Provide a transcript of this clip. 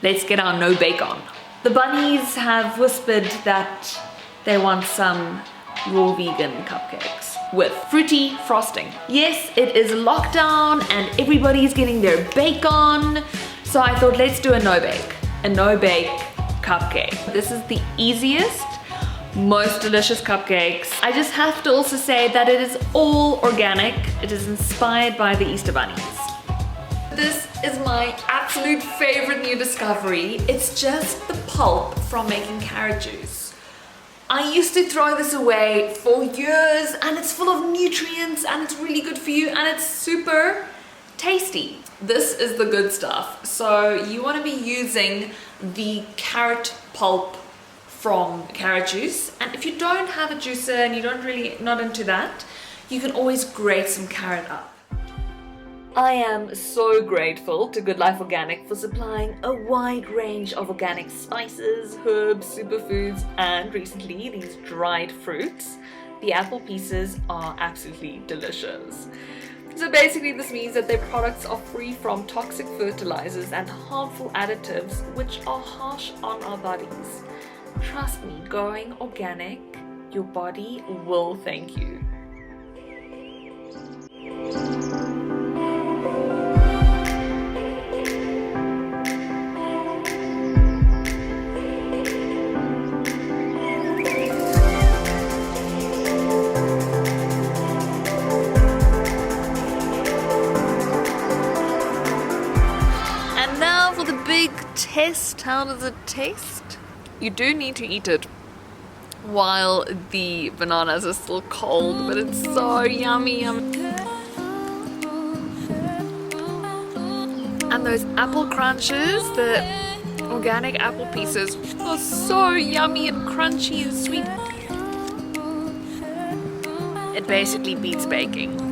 let's get our no bake on. The bunnies have whispered that they want some raw vegan cupcakes with fruity frosting. Yes, it is lockdown and everybody's getting their bake on, so I thought let's do a no bake cupcake. This is the easiest, most delicious cupcakes. I just have to also say that it is all organic. It is inspired by the Easter bunnies. This is my absolute favorite new discovery. It's just the pulp from making carrot juice. I used to throw this away for years and it's full of nutrients and it's really good for you and it's super tasty. This is the good stuff. So you want to be using the carrot pulp from carrot juice, and if you don't have a juicer and you don't really not into that, you can always grate some carrot up. I am so grateful to Good Life Organic for supplying a wide range of organic spices, herbs, superfoods, and recently these dried fruits. The apple pieces are absolutely delicious. So basically this means that their products are free from toxic fertilizers and harmful additives which are harsh on our bodies. Trust me, going organic, your body will thank you. And now for the big test. How does it taste? You do need to eat it while the bananas are still cold, but it's so yummy. And those apple crunches, the organic apple pieces, are so yummy and crunchy and sweet. It basically beats baking.